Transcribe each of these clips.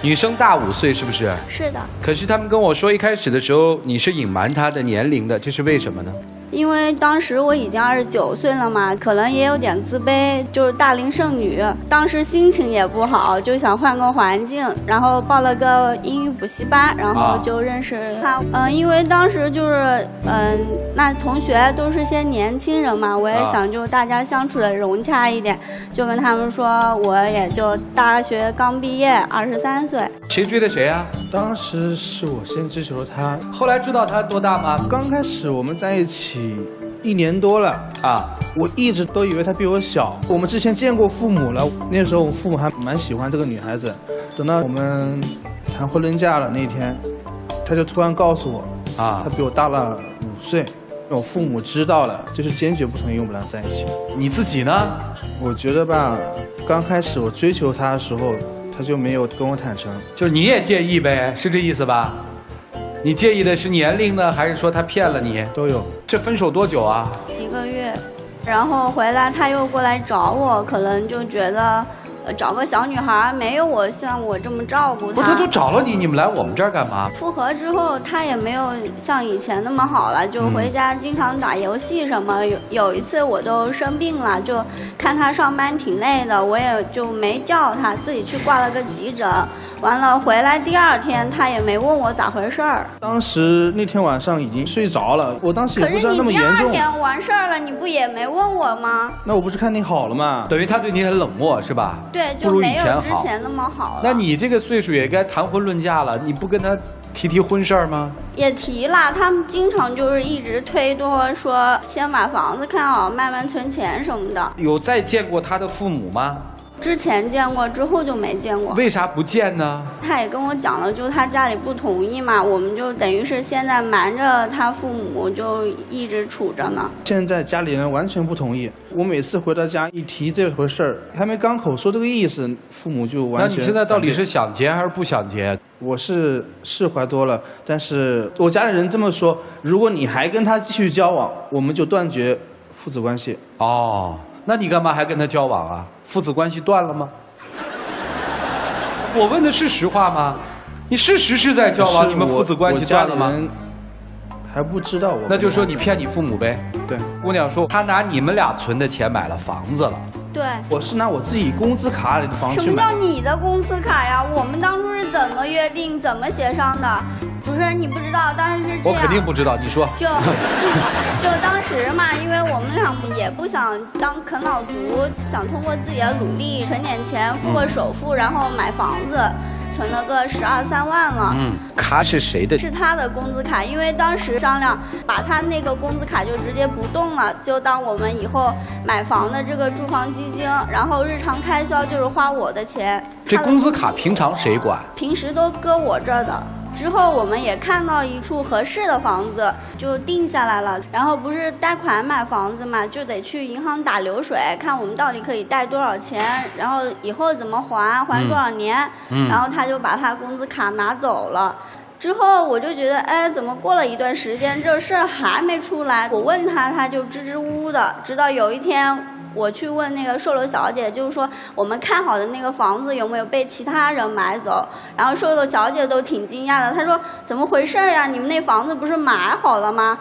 女生大5岁是不是？是的。可是他们跟我说，一开始的时候你是隐瞒她的年龄的，这是为什么呢？因为当时我已经29岁了嘛，可能也有点自卑，就是大龄剩女。当时心情也不好，就想换个环境，然后报了个英语补习班，然后就认识他。因为当时就是那同学都是些年轻人嘛，我也想就大家相处的融洽一点，就跟他们说我也就大学刚毕业，23岁。谁追的谁啊？当时是我先追求了他，后来知道他多大吗？刚开始我们在一起1年多了啊，我一直都以为他比我小。我们之前见过父母了，那时候我父母还蛮喜欢这个女孩子。等到我们谈婚论嫁了那天，他就突然告诉我啊，他比我大了5岁。我父母知道了，就是坚决不同意我们俩在一起。你自己呢？我觉得吧，刚开始我追求他的时候，他就没有跟我坦诚。就是你也介意呗，是这意思吧？你介意的是年龄呢，还是说他骗了你？都有。这分手多久啊？1个月，然后回来他又过来找我，可能就觉得，找个小女孩没有我像我这么照顾她。不是，他都找了你，你们来我们这儿干嘛？复合之后，他也没有像以前那么好了，就回家经常打游戏什么。有一次我都生病了，就看他上班挺累的，我也就没叫他，自己去挂了个急诊。完了回来第2天，他也没问我咋回事儿。当时那天晚上已经睡着了，我当时也不知道那么严重。可是你第2天完事儿了，你不也没问我吗？那我不是看你好了吗？等于他对你很冷漠是吧？对，就没有之前那么好了。那你这个岁数也该谈婚论嫁了，你不跟他提婚事儿吗？也提了，他们经常就是一直推脱，说先把房子看好，慢慢存钱什么的。有再见过他的父母吗？之前见过，之后就没见过。为啥不见呢？他也跟我讲了，就他家里不同意嘛，我们就等于是现在瞒着他父母，就一直处着呢。现在家里人完全不同意，我每次回到家一提这回事儿，还没刚口说这个意思，父母就完全。那你现在到底是想结还是不想结？我是释怀多了，但是我家里人这么说，如果你还跟他继续交往，我们就断绝父子关系。哦。那你干嘛还跟他交往啊？父子关系断了吗？我问的是实话吗？你事实是在交往，你们父子关系断了吗？还不知道我。那就说你骗你父母呗。对。姑娘说她拿你们俩存的钱买了房子了。对。我是拿我自己工资卡里的房子去买。什么叫你的工资卡呀？我们当初是怎么约定、怎么协商的？主持人，你不知道，当时是这样。我肯定不知道，你说。就当时嘛，因为我们俩也不想当啃老族，想通过自己的努力存点钱，付个首付，然后买房子，存了个12、13万了。卡是谁的？是他的工资卡，因为当时商量把他那个工资卡就直接不动了，就当我们以后买房的这个住房基金，然后日常开销就是花我的钱。这工资卡平常谁管？平时都搁我这儿的。之后我们也看到一处合适的房子，就定下来了。然后不是贷款买房子嘛，就得去银行打流水，看我们到底可以贷多少钱，然后以后怎么还多少年。然后他就把他工资卡拿走了。之后我就觉得，哎，怎么过了一段时间，这事儿还没出来？我问他，他就支支吾吾的。直到有一天，我去问那个售楼小姐，就是说我们看好的那个房子有没有被其他人买走？然后售楼小姐都挺惊讶的，她说怎么回事呀？你们那房子不是买好了吗？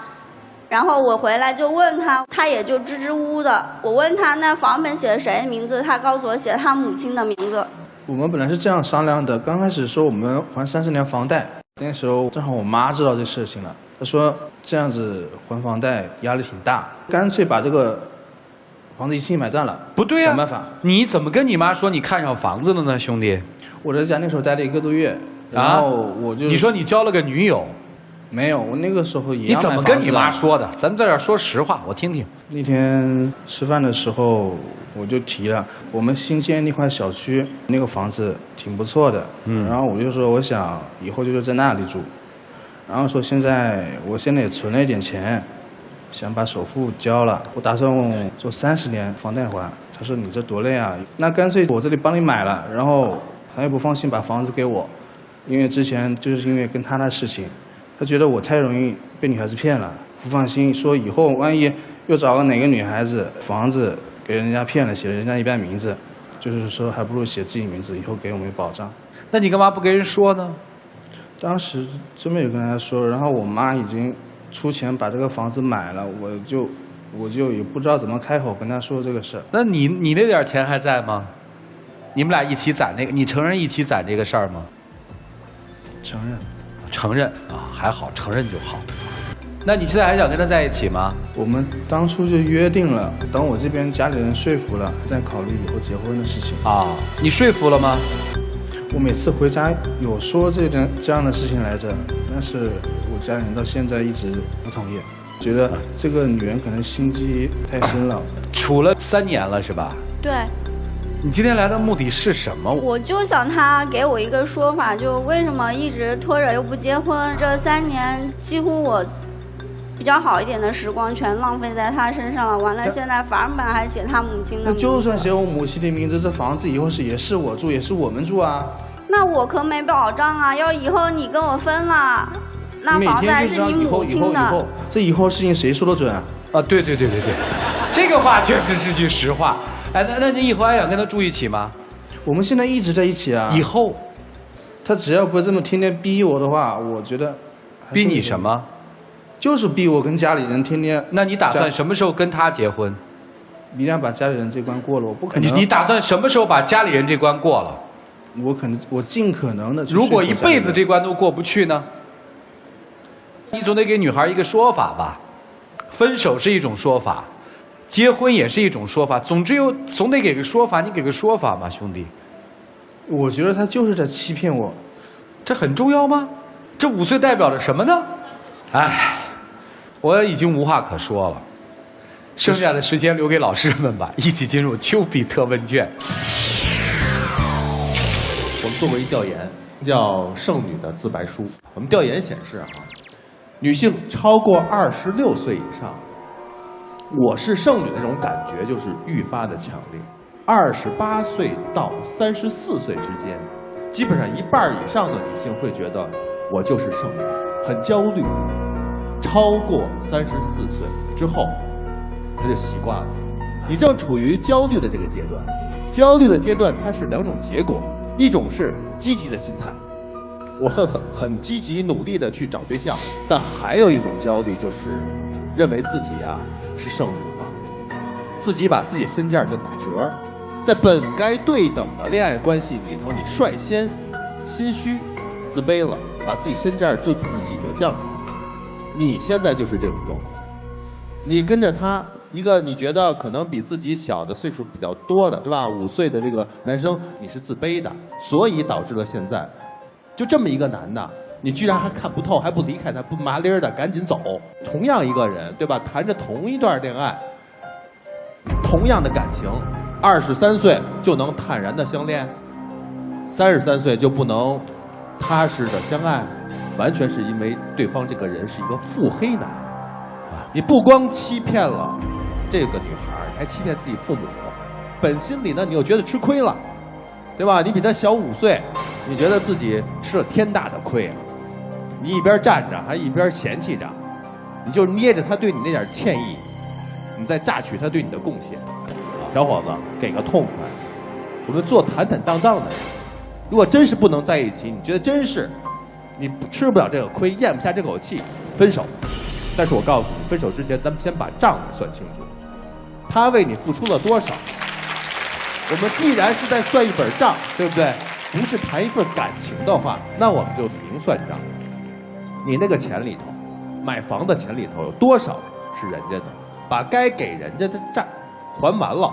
然后我回来就问他，他也就支支吾吾的。我问他那房本写谁的名字，他告诉我写他母亲的名字。我们本来是这样商量的，刚开始说我们还30年房贷，那时候正好我妈知道这事情了，她说这样子还房贷压力挺大，干脆把这个房子一起买断了。不对啊，想办法。你怎么跟你妈说你看上房子了呢，兄弟？我在家那时候待了1个多月，然后我就……你说你交了个女友？没有，我那个时候也你怎么跟你妈说的？咱们在这儿说实话，我听听。那天吃饭的时候，我就提了我们新建那块小区那个房子挺不错的，然后我就说我想以后就是在那里住，然后说我现在也存了一点钱，想把首付交了，我打算做30年房贷还。他说你这多累啊，那干脆我这里帮你买了，然后他又不放心把房子给我，因为之前就是因为跟他的事情。他觉得我太容易被女孩子骗了，不放心，说以后万一又找个哪个女孩子房子给人家骗了，写了人家一半名字，就是说还不如写自己名字，以后给我们保障。那你干嘛不跟人说呢？当时真没有跟他说，然后我妈已经出钱把这个房子买了，我就也不知道怎么开口跟他说这个事儿。那你那点钱还在吗？你们俩一起攒那个，你承认一起攒这个事儿吗？承认。承认啊，还好，承认就好。那你现在还想跟他在一起吗？我们当初就约定了，等我这边家里人说服了，再考虑以后结婚的事情。啊，你说服了吗？我每次回家有说这样的事情来着，但是我家里人到现在一直不同意，觉得这个女人可能心机太深了。处了3年了是吧？对。你今天来的目的是什么？我就想他给我一个说法，就为什么一直拖着又不结婚？这3年几乎我比较好一点的时光全浪费在他身上了。完了，现在房本还写他母亲的名字。那就算写我母亲的名字，这房子以后也是我住，也是我们住啊。那我可没保障啊！要以后你跟我分了，那房子还是你母亲的。这以后事情谁说得准啊？啊，对，这个话确实是句实话。哎，那你以后还想跟他住一起吗？我们现在一直在一起啊。以后，他只要不这么天天逼我的话，我觉得。逼你什么？就是逼我跟家里人天天。那你打算什么时候跟他结婚？一定要把家里人这关过了，我不可能。你打算什么时候把家里人这关过了？我尽可能的。如果一辈子这关都过不去呢？你总得给女孩一个说法吧。分手是一种说法，结婚也是一种说法，总得给个说法。你给个说法嘛，兄弟。我觉得他就是在欺骗我，这很重要吗？这5岁代表着什么呢？哎，我已经无话可说了，剩下的时间留给老师们吧。一起进入丘比特问卷。我们做过一调研，叫《剩女的自白书》。我们调研显示啊，女性超过26岁以上，我是剩女的这种感觉就是愈发的强烈。28岁到34岁之间，基本上1半以上的女性会觉得我就是剩女，很焦虑。超过34岁之后，她就习惯了。你正处于焦虑的这个阶段，焦虑的阶段它是2种结果，一种是积极的心态，我很积极努力的去找对象，但还有一种焦虑就是认为自己是剩女了，自己把自己身价就打折，在本该对等的恋爱关系里头，你率先心虚自卑了，把自己身价自己就降了。你现在就是这种状况，你跟着他一个你觉得可能比自己小的岁数比较多的，对吧？5岁的这个男生，你是自卑的，所以导致了现在就这么一个男的，你居然还看不透，还不离开他，不麻利儿的赶紧走。同样一个人，对吧？谈着同一段恋爱，同样的感情，23岁就能坦然的相恋，33岁就不能踏实的相爱，完全是因为对方这个人是一个腹黑男。你不光欺骗了这个女孩，还欺骗自己父母，本心里呢，你又觉得吃亏了，对吧？你比他小5岁，你觉得自己吃了天大的亏啊！你一边站着，还一边嫌弃着，你就捏着他对你那点歉意，你再榨取他对你的贡献。小伙子，给个痛快！我们做坦坦荡荡的人，如果真是不能在一起，你觉得真是你吃不了这个亏，咽不下这口气，分手。但是我告诉你，分手之前，咱们先把账算清楚，他为你付出了多少？我们既然是在算一本账，对不对？不是谈一份感情的话，那我们就明算账。你那个钱里头，买房的钱里头有多少是人家的？把该给人家的债还完了，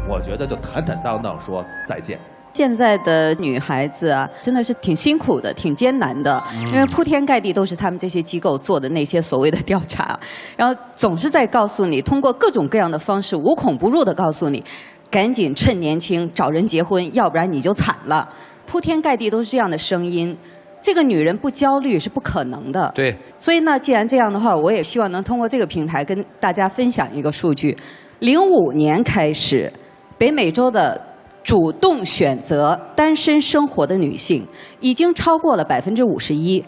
我觉得就坦坦荡荡说再见。现在的女孩子啊，真的是挺辛苦的，挺艰难的，因为铺天盖地都是他们这些机构做的那些所谓的调查，然后总是在告诉你，通过各种各样的方式，无孔不入的告诉你，赶紧趁年轻找人结婚，要不然你就惨了。铺天盖地都是这样的声音，这个女人不焦虑是不可能的。对，所以呢，既然这样的话，我也希望能通过这个平台跟大家分享一个数据：05年开始，北美洲的主动选择单身生活的女性已经超过了51%，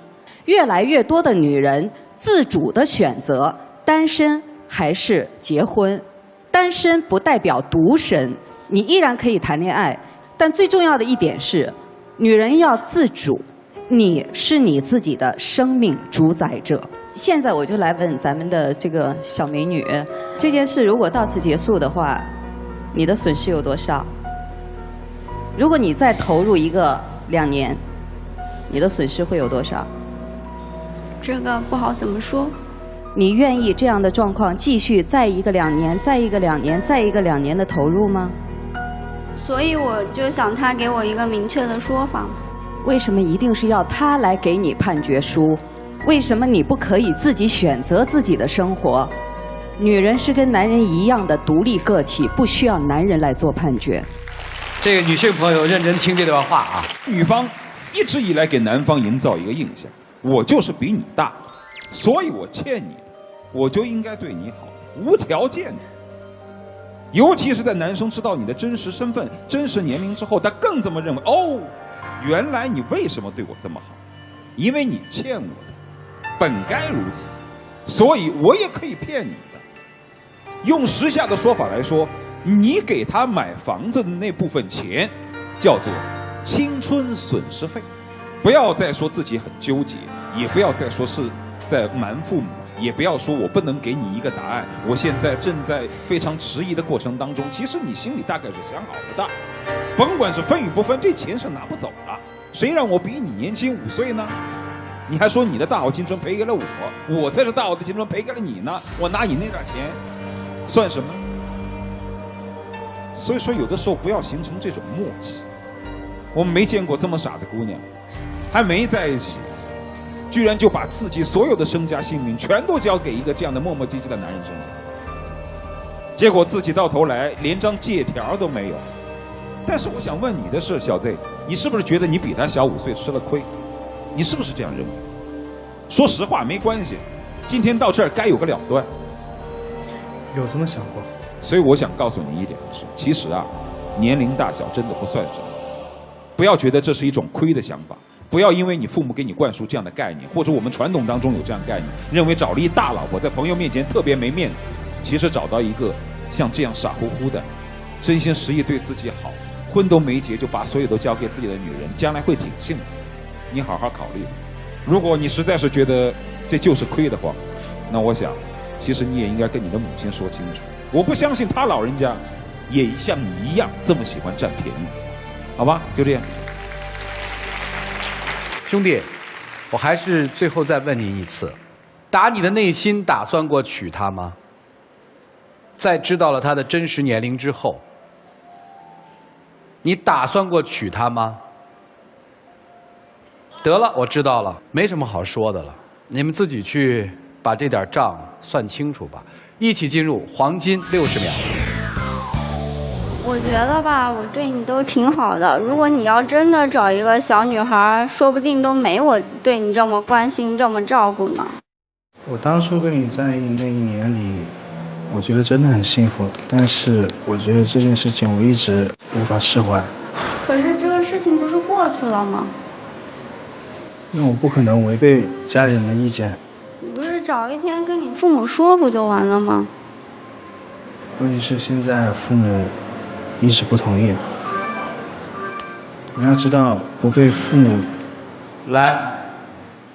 越来越多的女人自主的选择单身还是结婚。单身不代表独身，你依然可以谈恋爱，但最重要的一点是，女人要自主，你是你自己的生命主宰者。现在我就来问咱们的这个小美女，这件事如果到此结束的话，你的损失有多少？如果你再投入2年，你的损失会有多少？这个不好怎么说。你愿意这样的状况继续再一个2年，再一个2年，再一个2年的投入吗？所以我就想他给我一个明确的说法。为什么一定是要他来给你判决书？为什么你不可以自己选择自己的生活？女人是跟男人一样的独立个体，不需要男人来做判决。这个女性朋友认真听这段话啊。女方一直以来给男方营造一个印象，我就是比你大，所以我欠你的，我就应该对你好，无条件的。尤其是在男生知道你的真实身份、真实年龄之后，他更这么认为。哦，原来你为什么对我这么好？因为你欠我的，本该如此，所以我也可以骗你的。用时下的说法来说，你给他买房子的那部分钱，叫做青春损失费。不要再说自己很纠结，也不要再说是在瞒父母，也不要说我不能给你一个答案，我现在正在非常迟疑的过程当中。其实你心里大概是想好了的，甭管是分与不分，这钱是拿不走的。谁让我比你年轻5岁呢？你还说你的大好青春赔给了我，我才是大好的青春赔给了你呢。我拿你那点钱算什么？所以说有的时候不要形成这种默契。我们没见过这么傻的姑娘，还没在一起，居然就把自己所有的身家性命全都交给一个这样的磨磨唧唧的男人身上，结果自己到头来连张借条都没有。但是我想问你的是，小 Z， 你是不是觉得你比他小5岁吃了亏？你是不是这样认为？说实话没关系，今天到这儿该有个了断。有这么想过？所以我想告诉你一点是，其实啊，年龄大小真的不算什么。不要觉得这是一种亏的想法，不要因为你父母给你灌输这样的概念，或者我们传统当中有这样的概念，认为找了一大老婆在朋友面前特别没面子。其实找到一个像这样傻乎乎的，真心实意对自己好，婚都没结就把所有都交给自己的女人，将来会挺幸福。你好好考虑。如果你实在是觉得这就是亏的话，那我想其实你也应该跟你的母亲说清楚。我不相信他老人家也像你一样这么喜欢占便宜。好吧，就这样。兄弟，我还是最后再问你一次，打你的内心打算过娶她吗？在知道了她的真实年龄之后，你打算过娶她吗？得了，我知道了，没什么好说的了，你们自己去把这点账算清楚吧。一起进入黄金60秒。我觉得吧，我对你都挺好的。如果你要真的找一个小女孩，说不定都没我对你这么关心、这么照顾呢。我当初跟你在一起那1年里，我觉得真的很幸福，但是我觉得这件事情我一直无法释怀。可是这个事情不是过去了吗？因为我不可能违背家里人的意见。你不是找一天跟你父母说不就完了吗？问题是现在父母一直不同意。你要知道，不被父母……来，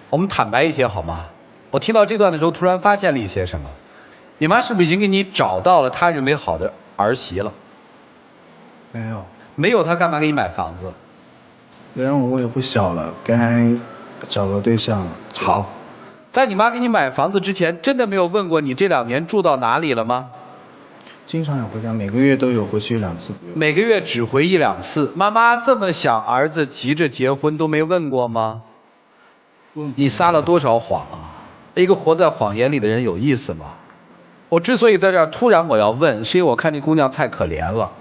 我们坦白一些好吗？我听到这段的时候，突然发现了一些什么。你妈是不是已经给你找到了她认为好的儿媳了？没有，没有，她干嘛给你买房子？然后我也不小了，该找个对象了。好，在你妈给你买房子之前，真的没有问过你这2年住到哪里了吗？经常有回家，每个月都有回去1、2次。每个月只回1、2次。妈妈这么想儿子急着结婚都没问过吗？你撒了多少谎啊？一个活在谎言里的人有意思吗？我之所以在这儿突然我要问，是因为我看这姑娘太可怜了。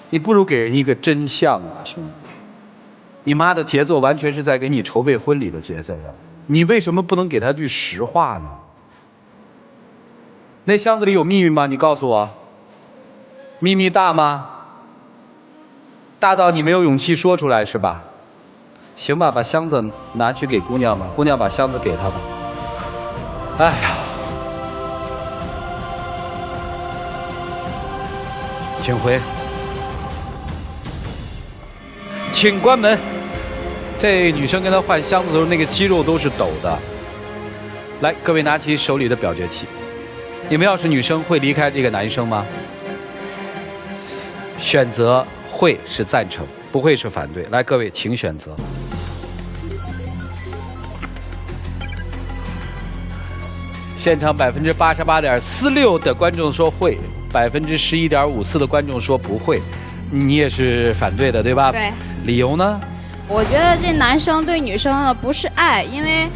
你不如给人一个真相啊，兄弟！你妈的节奏完全是在给你筹备婚礼的节奏，你为什么不能给她句实话呢？那箱子里有秘密吗？你告诉我。秘密大吗？大到你没有勇气说出来是吧？行吧，把箱子拿去给姑娘吧，姑娘把箱子给她吧。哎呀，请回。请关门。这女生跟他换箱子的时候，那个肌肉都是抖的。来，各位拿起手里的表决器。你们要是女生，会离开这个男生吗？选择会是赞成，不会是反对。来，各位请选择。现场88.46%的观众说会，11.54%的观众说不会。你也是反对的，对吧？对。理由呢？我觉得这男生对女生呢不是爱，因为，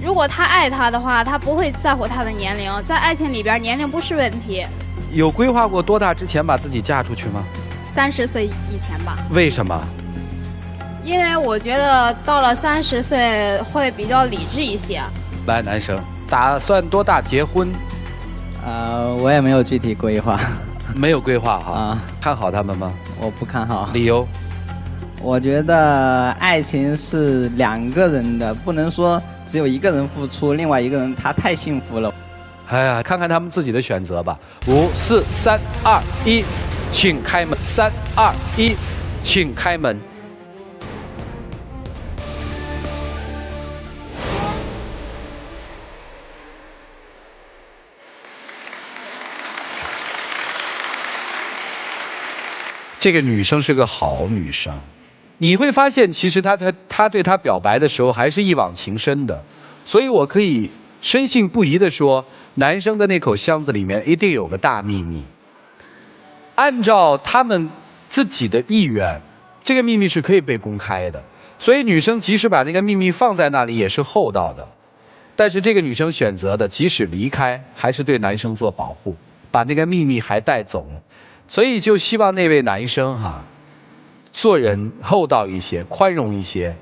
如果他爱她的话，他不会在乎她的年龄，在爱情里边年龄不是问题。有规划过多大之前把自己嫁出去吗？30岁以前吧。为什么？因为我觉得到了30岁会比较理智一些。来，男生打算多大结婚？我也没有具体规划。没有规划哈。看好他们吗？我不看好。理由？我觉得爱情是2个人的，不能说只有一个人付出，另外一个人他太幸福了。哎呀，看看他们自己的选择吧。5、4、3、2、1，请开门。3、2、1，请开门。这个女生是个好女生。你会发现，其实他对他表白的时候还是一往情深的，所以我可以深信不疑地说，男生的那口箱子里面一定有个大秘密。按照他们自己的意愿，这个秘密是可以被公开的，所以女生即使把那个秘密放在那里也是厚道的。但是这个女生选择的，即使离开，还是对男生做保护，把那个秘密还带走。所以就希望那位男生做人厚道一些，宽容一些，